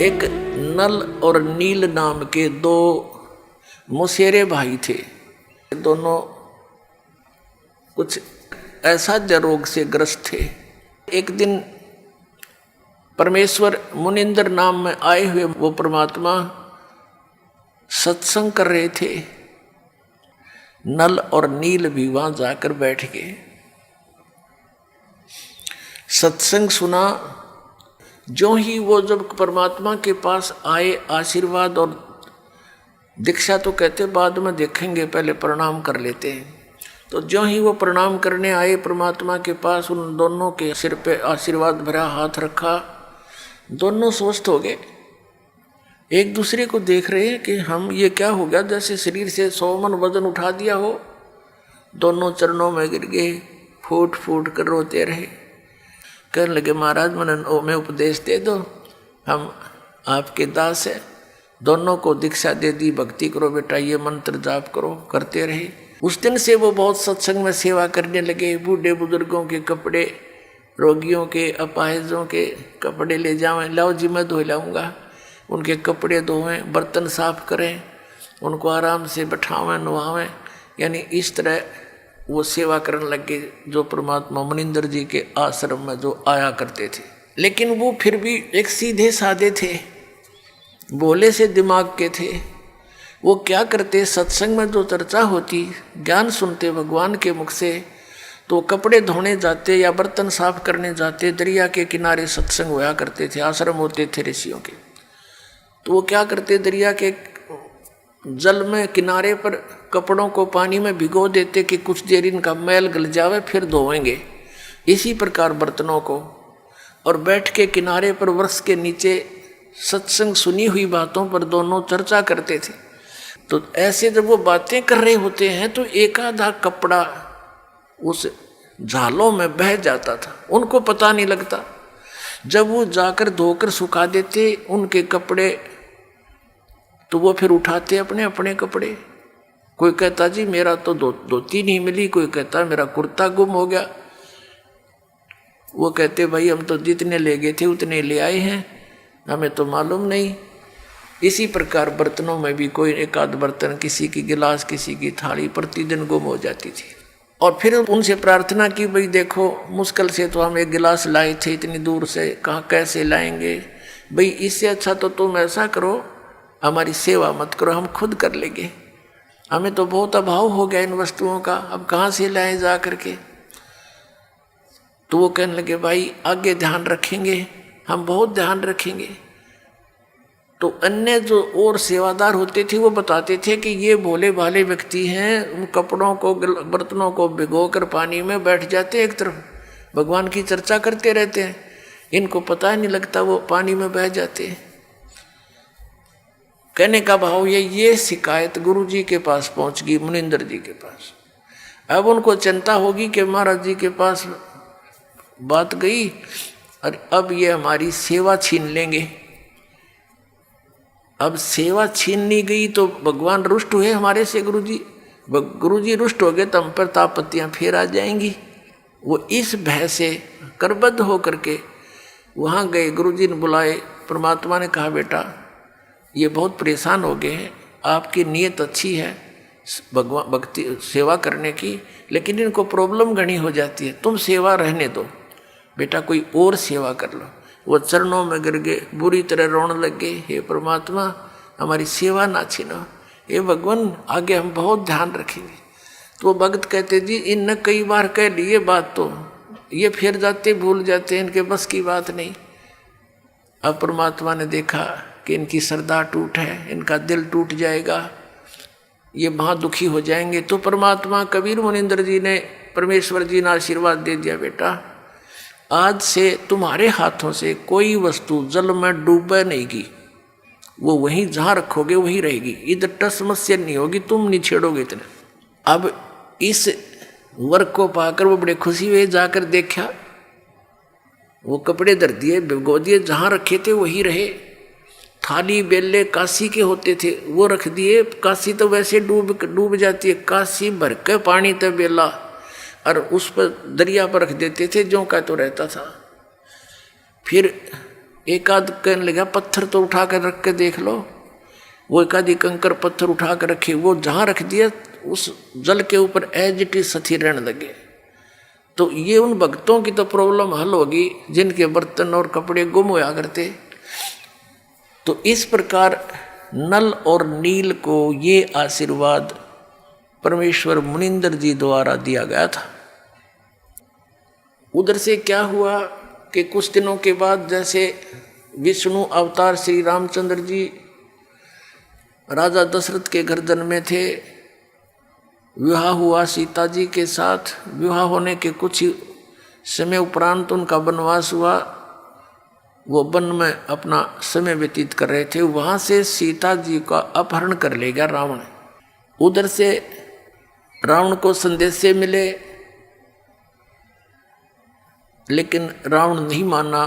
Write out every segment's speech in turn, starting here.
एक नल और नील नाम के दो मौसेरे भाई थे। दोनों कुछ असाध्य रोग से ग्रस्त थे। एक दिन परमेश्वर मुनिंद्र नाम में आए हुए वो परमात्मा सत्संग कर रहे थे। नल और नील भी वहां जाकर बैठ गए, सत्संग सुना। जो ही वो जब परमात्मा के पास आए, आशीर्वाद और दीक्षा तो कहते बाद में देखेंगे, पहले प्रणाम कर लेते हैं। तो जो ही वो प्रणाम करने आए परमात्मा के पास, उन दोनों के सिर पे आशीर्वाद भरा हाथ रखा। दोनों स्वस्थ हो गए। एक दूसरे को देख रहे हैं कि हम ये क्या हो गया, जैसे शरीर से 100 मन वजन उठा दिया हो। दोनों चरणों में गिर गए, फूट फूट कर रोते रहे। कहने लगे महाराज मैं उपदेश दे दो, हम आपके दास है। दोनों को दीक्षा दे दी, भक्ति करो बेटा, ये मंत्र जाप करो। करते रहे। उस दिन से वो बहुत सत्संग में सेवा करने लगे। बूढ़े बुजुर्गों के कपड़े, रोगियों के, अपाहिजों के कपड़े ले जावें, लाओ जी मैं धो लाऊंगा। उनके कपड़े धोवें, बर्तन साफ करें, उनको आराम से बैठावें, नवावें। यानी इस तरह वो सेवा करने लगे, जो परमात्मा मुनिंद्र जी के आश्रम में जो आया करते थे। लेकिन वो फिर भी एक सीधे साधे थे, भोले से दिमाग के थे। वो क्या करते, सत्संग में जो चर्चा होती, ज्ञान सुनते भगवान के मुख से, तो कपड़े धोने जाते या बर्तन साफ करने जाते। दरिया के किनारे सत्संग होया करते थे, आश्रम होते थे ऋषियों के। तो वो क्या करते, दरिया के जल में किनारे पर कपड़ों को पानी में भिगो देते कि कुछ देर इनका मैल गल जावे, फिर धोएंगे। इसी प्रकार बर्तनों को, और बैठ के किनारे पर वृक्ष के नीचे सत्संग सुनी हुई बातों पर दोनों चर्चा करते थे। तो ऐसे जब वो बातें कर रहे होते हैं तो एक आधा कपड़ा उस झालों में बह जाता था, उनको पता नहीं लगता। जब वो जाकर धोकर सुखा देते उनके कपड़े, तो वो फिर उठाते अपने अपने कपड़े। कोई कहता जी मेरा तो धोती नहीं मिली, कोई कहता मेरा कुर्ता गुम हो गया। वो कहते भाई हम तो जितने ले गए थे उतने ले आए हैं, हमें तो मालूम नहीं। इसी प्रकार बर्तनों में भी कोई एक आध बर्तन, किसी की गिलास, किसी की थाली प्रतिदिन गुम हो जाती थी। और फिर उनसे प्रार्थना की, भाई देखो मुश्किल से तो हम एक गिलास लाए थे, इतनी दूर से कहाँ कैसे लाएंगे। भाई इससे अच्छा तो तुम ऐसा करो, हमारी सेवा मत करो, हम खुद कर लेंगे। हमें तो बहुत अभाव हो गया इन वस्तुओं का, अब कहाँ से लाएं जा करके। तो वो कहने लगे भाई आगे ध्यान रखेंगे, हम बहुत ध्यान रखेंगे। तो अन्य जो और सेवादार होते थे वो बताते थे कि ये भोले भाले व्यक्ति हैं, उन कपड़ों को बर्तनों को भिगो कर पानी में बैठ जाते, एक तरफ भगवान की चर्चा करते रहते हैं, इनको पता ही नहीं लगता वो पानी में बह जाते हैं। कहने का भाव ये शिकायत गुरु जी के पास पहुंच गई, मुनिंद्र जी के पास। अब उनको चिंता होगी कि महाराज जी के पास बात गई और अब ये हमारी सेवा छीन लेंगे। अब सेवा छीननी गई तो भगवान रुष्ट हुए हमारे से। गुरु जी रुष्ट हो गए तो हम पर तापत्तियाँ फिर आ जाएंगी। वो इस भय से करबद्ध होकर के वहाँ गए। गुरु जी ने बुलाए, परमात्मा ने कहा बेटा ये बहुत परेशान हो गए हैं, आपकी नीयत अच्छी है भगवान भक्ति सेवा करने की, लेकिन इनको प्रॉब्लम घनी हो जाती है, तुम सेवा रहने दो बेटा, कोई और सेवा कर लो। वो चरणों में गिर गए, बुरी तरह रोने लग गए, हे परमात्मा हमारी सेवा ना छीनो, हे भगवान आगे हम बहुत ध्यान रखेंगे। तो वो भक्त कहते जी इनने कई बार कह ली ये बात, तो ये फिर जाते भूल जाते, इनके बस की बात नहीं। अब परमात्मा ने देखा कि इनकी श्रद्धा टूट है, इनका दिल टूट जाएगा, ये वहाँ दुखी हो जाएंगे। तो परमात्मा कबीर मुनिंद्र जी ने, परमेश्वर जी ने आशीर्वाद दे दिया, बेटा आज से तुम्हारे हाथों से कोई वस्तु जल में डूबे नहीं की, वो वहीं जहाँ रखोगे वहीं रहेगी, इधर टस समस्या नहीं होगी, तुम नहीं छेड़ोगे इतने। अब इस वर्ग को पाकर वो बड़े खुशी हुए, जाकर देखा वो कपड़े धर दिए, भिगो दिए, जहाँ रखे थे वहीं रहे। थाली बेले काशी के होते थे वो रख दिए, काशी तो वैसे डूब जाती है, काशी भर के पानी तो बेला, और उस पर दरिया पर रख देते थे, जो का तो रहता था। फिर एक आध कहने लगा पत्थर तो उठा कर रख के देख लो। वो एक आधी कंकर पत्थर उठा कर रखे, वो जहाँ रख दिया उस जल के ऊपर एज इट इज सती रहने लगे। तो ये उन भक्तों की तो प्रॉब्लम हल होगी जिनके बर्तन और कपड़े गुम होया करते। तो इस प्रकार नल और नील को ये आशीर्वाद परमेश्वर मुनिंदर जी द्वारा दिया गया था। उधर से क्या हुआ कि कुछ दिनों के बाद जैसे विष्णु अवतार श्री रामचंद्र जी राजा दशरथ के घर जन्मे थे, विवाह हुआ सीता जी के साथ। विवाह होने के कुछ ही समय उपरांत उनका वनवास हुआ। वो वन में अपना समय व्यतीत कर रहे थे, वहाँ से सीता जी का अपहरण कर ले गया रावण। उधर से रावण को संदेशे मिले, लेकिन रावण नहीं माना।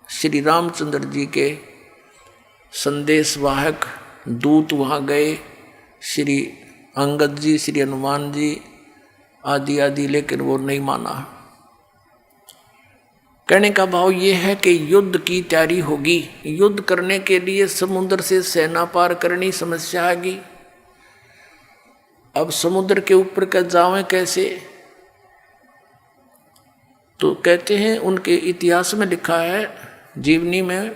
श्री रामचंद्र जी के संदेशवाहक दूत वहाँ गए, श्री अंगद जी, श्री हनुमान जी आदि आदि, लेकिन वो नहीं माना। कहने का भाव ये है कि युद्ध की तैयारी होगी। युद्ध करने के लिए समुद्र से सेना पार करनी समस्या आएगी। अब समुद्र के ऊपर का जावें कैसे? तो कहते हैं उनके इतिहास में लिखा है जीवनी में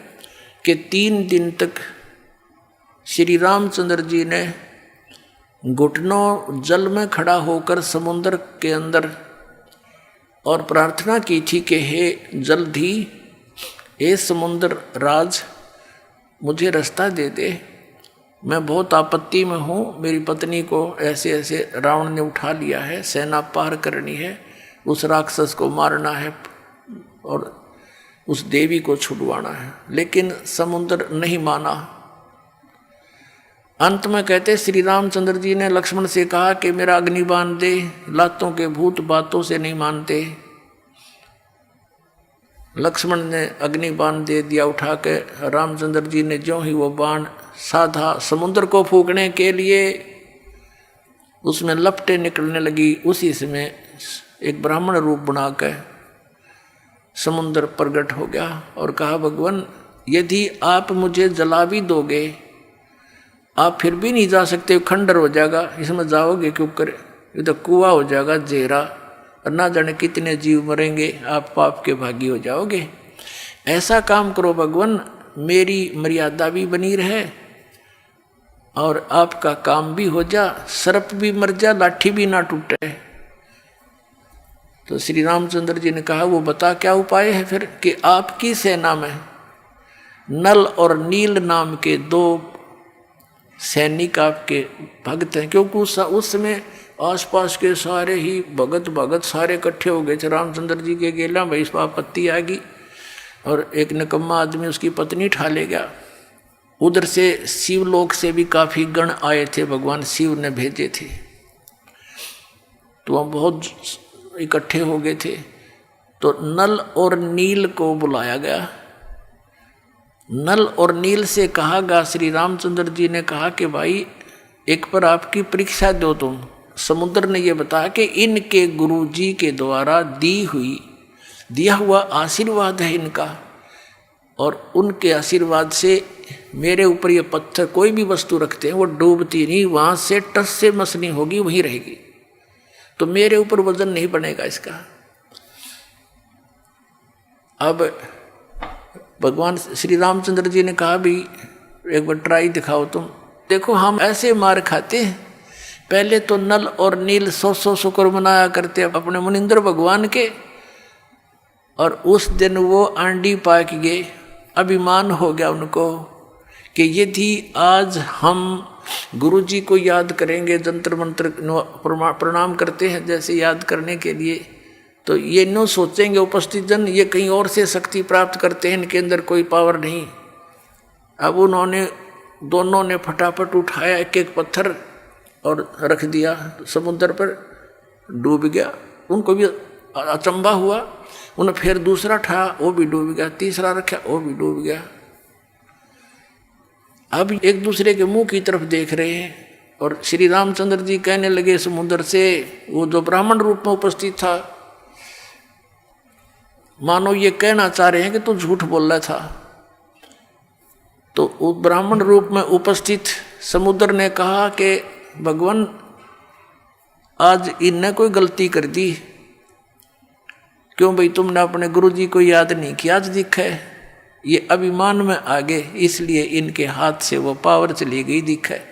कि 3 दिन तक श्री रामचंद्र जी ने घुटनों जल में खड़ा होकर समुद्र के अंदर और प्रार्थना की थी कि हे जल्दी हे समुद्र राज मुझे रास्ता दे दे, मैं बहुत आपत्ति में हूँ। मेरी पत्नी को ऐसे ऐसे रावण ने उठा लिया है, सेना पार करनी है, उस राक्षस को मारना है और उस देवी को छुड़वाना है। लेकिन समुद्र नहीं माना। अंत में कहते श्री रामचंद्र जी ने लक्ष्मण से कहा कि मेरा अग्निबाण दे, लातों के भूत बातों से नहीं मानते। लक्ष्मण ने अग्निबाण दे दिया उठा के। रामचंद्र जी ने ज्यों ही वो बाण साधा समुद्र को फूकने के लिए, उसमें लपटें निकलने लगी। उसी समय एक ब्राह्मण रूप बना के समुद्र प्रकट हो गया और कहा भगवान यदि आप मुझे जला भी दोगे, आप फिर भी नहीं जा सकते, खंडर हो जाएगा, इसमें जाओगे क्यों कर? ये तो कुआं हो जाएगा जेरा, और ना जाने कितने जीव मरेंगे, आप पाप के भागी हो जाओगे। ऐसा काम करो भगवान, मेरी मर्यादा भी बनी रहे और आपका काम भी हो जा, सर्प भी मर जा, लाठी भी ना टूटे। तो श्री रामचंद्र जी ने कहा वो बता क्या उपाय है फिर? कि आपकी सेना में नल और नील नाम के 2 सैनिक आपके भक्त हैं। क्योंकि उस समय आसपास के सारे ही भगत सारे इकट्ठे हो गए थे रामचंद्र जी के गेला। भाई इस आपत्ति आ गई और एक निकम्मा आदमी उसकी पत्नी ठा ले गया। उधर से शिवलोक से भी काफ़ी गण आए थे, भगवान शिव ने भेजे थे, तो वह बहुत इकट्ठे हो गए थे। तो नल और नील को बुलाया गया। नल और नील से कहा गया, श्री रामचंद्र जी ने कहा कि भाई एक पर आपकी परीक्षा दो तुम। समुद्र ने यह बताया कि इनके गुरु जी के द्वारा दिया हुआ आशीर्वाद है इनका, और उनके आशीर्वाद से मेरे ऊपर ये पत्थर कोई भी वस्तु रखते हैं वो डूबती नहीं, वहाँ से टस से मसनी होगी वहीं रहेगी, तो मेरे ऊपर वजन नहीं बनेगा इसका। अब भगवान श्री रामचंद्र जी ने कहा भी एक बार ट्राई दिखाओ तुम। देखो हम ऐसे मार खाते हैं, पहले तो नल और नील 100 शुक्र मनाया करते अपने मुनिंद्र भगवान के, और उस दिन वो आंडी पाक गए। अभिमान हो गया उनको कि यदि आज हम गुरु जी को याद करेंगे, जंतर मंत्र प्रणाम करते हैं जैसे याद करने के लिए, तो ये नो सोचेंगे उपस्थित जन ये कहीं और से शक्ति प्राप्त करते हैं, इनके अंदर कोई पावर नहीं। अब उन्होंने दोनों ने फटाफट उठाया एक एक पत्थर और रख दिया समुद्र पर, डूब गया। उनको भी अचंबा हुआ, उन्हें फिर दूसरा उठाया वो भी डूब गया, तीसरा रखा वो भी डूब गया। अब एक दूसरे के मुंह की तरफ देख रहे हैं और श्री रामचंद्र जी कहने लगे समुद्र से, वो जो ब्राह्मण रूप में उपस्थित था, मानो ये कहना चाह रहे हैं कि तू झूठ बोल रहा था, तो ब्राह्मण रूप में उपस्थित समुद्र ने कहा कि भगवान आज इनने कोई गलती कर दी, क्यों भाई तुमने अपने गुरुजी को याद नहीं किया आज दिखा है, ये अभिमान में आ गए इसलिए इनके हाथ से वो पावर चली गई दिखा है।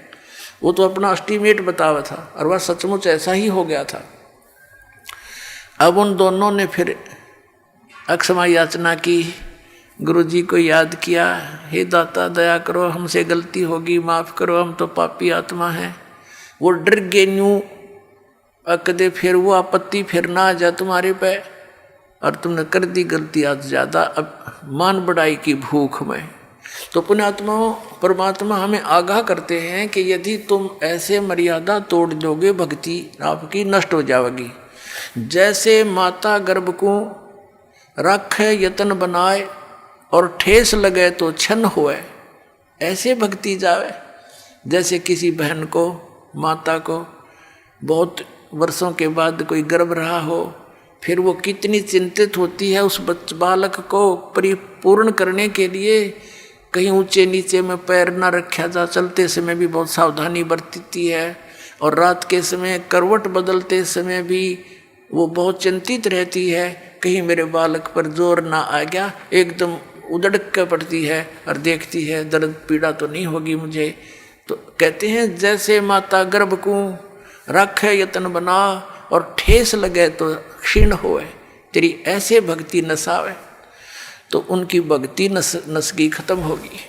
वो तो अपना एस्टीमेट बतावा था और वह सचमुच ऐसा ही हो गया था। अब उन दोनों ने फिर अक्षमा याचना की, गुरुजी को याद किया, हे दाता दया करो, हमसे गलती होगी, माफ़ करो, हम तो पापी आत्मा हैं। वो डर गए न्यू अकदे फिर वो आपत्ति फिर ना आ जा तुम्हारे पे, और तुमने कर दी गलती आज ज़्यादा, अब मान बढ़ाई की भूख में। तो पुण्यात्माओं परमात्मा हमें आगाह करते हैं कि यदि तुम ऐसे मर्यादा तोड़ दोगे भक्ति आपकी नष्ट हो जाएगी। जैसे माता गर्भ को रखे यतन बनाए और ठेस लगे तो छन होए, ऐसे भक्ति जावे। जैसे किसी बहन को माता को बहुत वर्षों के बाद कोई गर्भ रहा हो, फिर वो कितनी चिंतित होती है उस बालक को परिपूर्ण करने के लिए, कहीं ऊंचे नीचे में पैर न रखा जा, चलते समय भी बहुत सावधानी बरतती है, और रात के समय करवट बदलते समय भी वो बहुत चिंतित रहती है, कहीं मेरे बालक पर जोर ना आ गया, एकदम उदड़क कर पड़ती है और देखती है दर्द पीड़ा तो नहीं होगी मुझे। तो कहते हैं जैसे माता गर्भ को रखे यतन बना और ठेस लगे तो क्षीण होए, तेरी ऐसे भक्ति नसावे, तो उनकी भक्ति नसगी खत्म होगी।